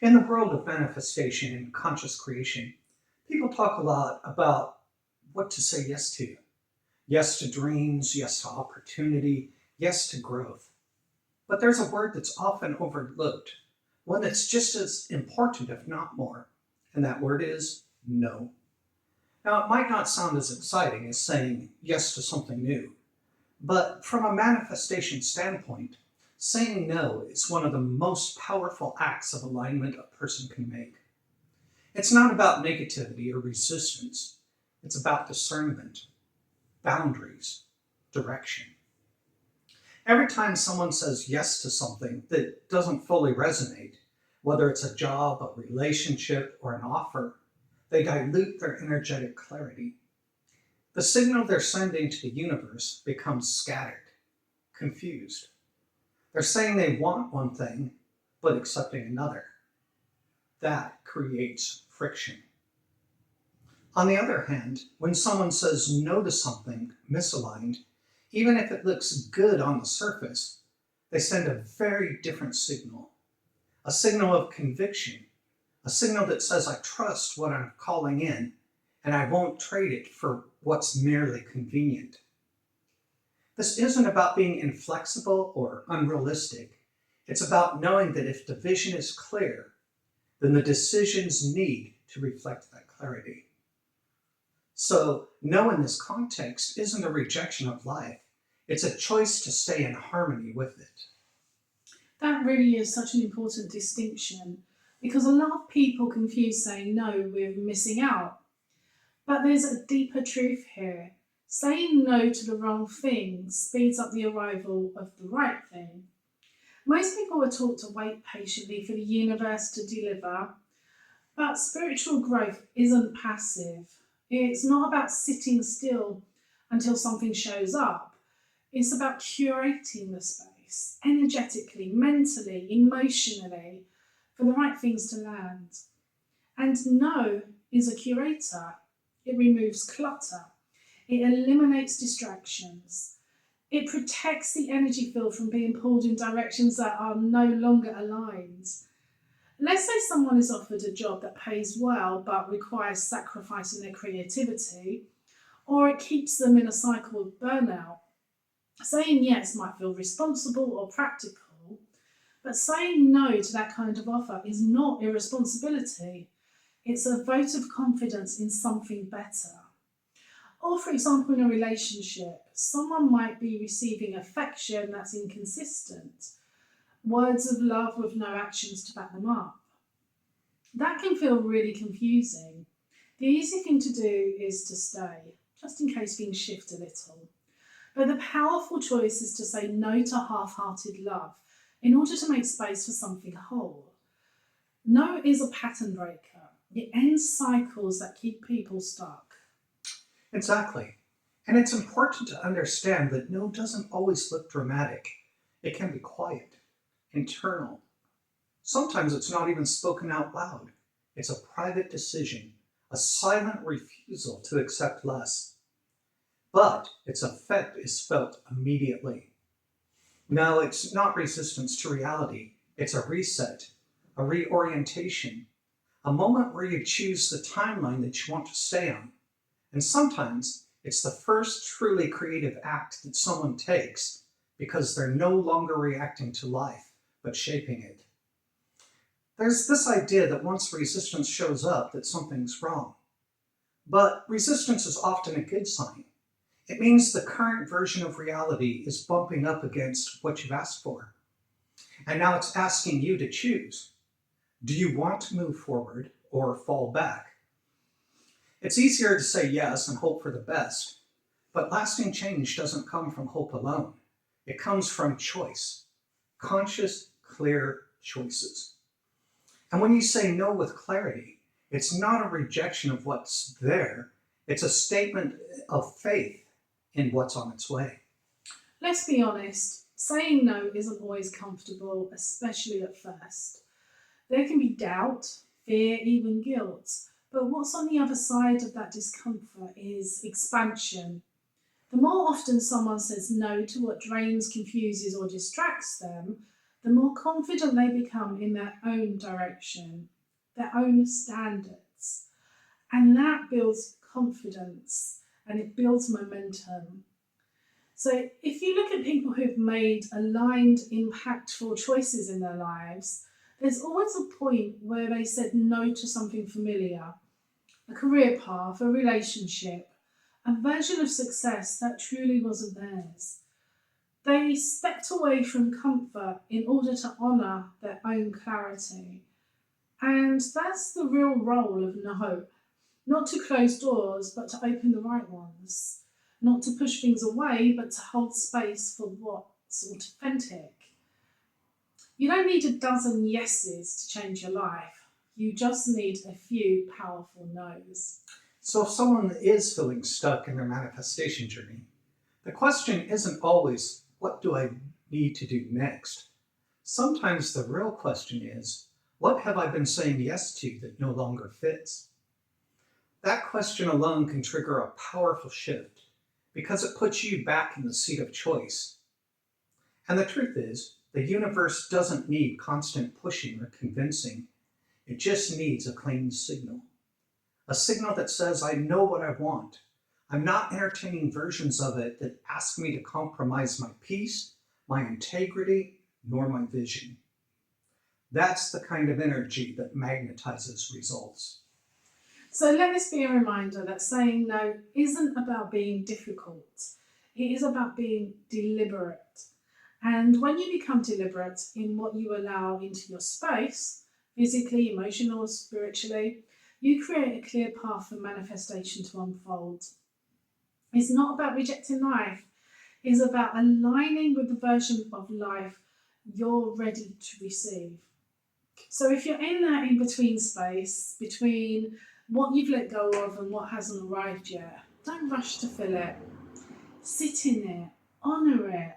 In the world of manifestation and conscious creation, people talk a lot about what to say yes to. Yes to dreams, yes to opportunity, yes to growth. But there's a word that's often overlooked, one that's just as important, if not more, and that word is no. Now, it might not sound as exciting as saying yes to something new, but from a manifestation standpoint, saying no is one of the most powerful acts of alignment a person can make. It's not about negativity or resistance, it's about discernment, boundaries, direction. Every time someone says yes to something that doesn't fully resonate, whether it's a job, a relationship, or an offer, they dilute their energetic clarity. The signal they're sending to the universe becomes scattered, confused. They're saying they want one thing, but accepting another. That creates friction. On the other hand, when someone says no to something misaligned, even if it looks good on the surface, they send a very different signal. A signal of conviction, a signal that says, I trust what I'm calling in, and I won't trade it for what's merely convenient. This isn't about being inflexible or unrealistic. It's about knowing that if the vision is clear, then the decisions need to reflect that clarity. So, no in this context isn't a rejection of life. It's a choice to stay in harmony with it. That really is such an important distinction because a lot of people confuse saying no with missing out. But there's a deeper truth here. Saying no to the wrong thing speeds up the arrival of the right thing. Most people are taught to wait patiently for the universe to deliver, but spiritual growth isn't passive. It's not about sitting still until something shows up. It's about curating the space energetically, mentally, emotionally for the right things to land. And no is a curator. It removes clutter. It eliminates distractions. It protects the energy field from being pulled in directions that are no longer aligned. Let's say someone is offered a job that pays well but requires sacrificing their creativity, or it keeps them in a cycle of burnout. Saying yes might feel responsible or practical, but saying no to that kind of offer is not irresponsibility. It's a vote of confidence in something better. Or, for example, in a relationship, someone might be receiving affection that's inconsistent, words of love with no actions to back them up. That can feel really confusing. The easy thing to do is to stay, just in case things shift a little. But the powerful choice is to say no to half-hearted love in order to make space for something whole. No is a pattern breaker. It ends cycles that keep people stuck. Exactly. And it's important to understand that no doesn't always look dramatic. It can be quiet, internal. Sometimes it's not even spoken out loud. It's a private decision, a silent refusal to accept less. But its effect is felt immediately. No, it's not resistance to reality. It's a reset, a reorientation, a moment where you choose the timeline that you want to stay on. And sometimes it's the first truly creative act that someone takes because they're no longer reacting to life, but shaping it. There's this idea that once resistance shows up, that something's wrong. But resistance is often a good sign. It means the current version of reality is bumping up against what you've asked for. And now it's asking you to choose. Do you want to move forward or fall back? It's easier to say yes and hope for the best, but lasting change doesn't come from hope alone. It comes from choice, conscious, clear choices. And when you say no with clarity, it's not a rejection of what's there, it's a statement of faith in what's on its way. Let's be honest, saying no isn't always comfortable, especially at first. There can be doubt, fear, even guilt. But what's on the other side of that discomfort is expansion. The more often someone says no to what drains, confuses, or distracts them, the more confident they become in their own direction, their own standards. And that builds confidence and it builds momentum. So if you look at people who've made aligned, impactful choices in their lives, there's always a point where they said no to something familiar, a career path, a relationship, a version of success that truly wasn't theirs. They stepped away from comfort in order to honour their own clarity. And that's the real role of no. Not to close doors, but to open the right ones. Not to push things away, but to hold space for what's authentic. You don't need a dozen yeses to change your life. You just need a few powerful no's. So if someone is feeling stuck in their manifestation journey, the question isn't always, what do I need to do next? Sometimes the real question is, what have I been saying yes to that no longer fits? That question alone can trigger a powerful shift because it puts you back in the seat of choice. And the truth is, the universe doesn't need constant pushing or convincing. It just needs a clean signal. A signal that says, I know what I want. I'm not entertaining versions of it that ask me to compromise my peace, my integrity, nor my vision. That's the kind of energy that magnetizes results. So let this be a reminder that saying no isn't about being difficult. It is about being deliberate. And when you become deliberate in what you allow into your space, physically, emotionally, spiritually, you create a clear path for manifestation to unfold. It's not about rejecting life. It's about aligning with the version of life you're ready to receive. So if you're in that in-between space, between what you've let go of and what hasn't arrived yet, don't rush to fill it. Sit in it, honour it,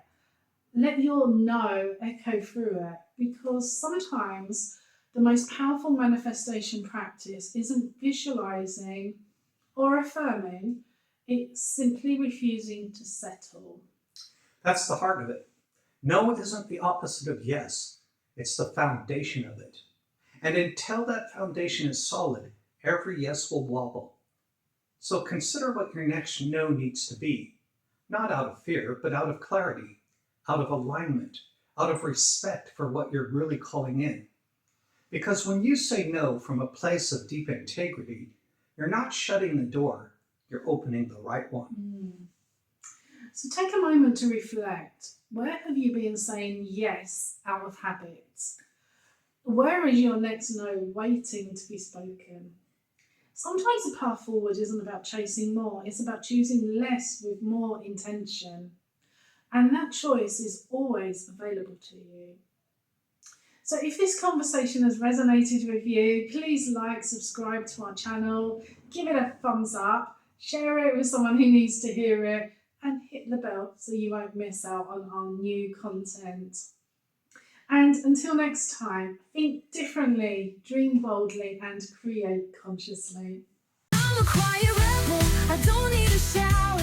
let your no echo through it, because sometimes the most powerful manifestation practice isn't visualising or affirming, it's simply refusing to settle. That's the heart of it. No isn't the opposite of yes. It's the foundation of it. And until that foundation is solid, every yes will wobble. So consider what your next no needs to be, not out of fear, but out of clarity, out of alignment, out of respect for what you're really calling in. Because when you say no from a place of deep integrity, you're not shutting the door, you're opening the right one. So take a moment to reflect. Where have you been saying yes out of habit? Where is your next no waiting to be spoken? Sometimes the path forward isn't about chasing more, it's about choosing less with more intention. And that choice is always available to you. So if this conversation has resonated with you, please like, subscribe to our channel, give it a thumbs up, share it with someone who needs to hear it, and hit the bell so you won't miss out on our new content. And until next time, think differently, dream boldly, and create consciously. I'm a quiet rebel, I don't need a shout.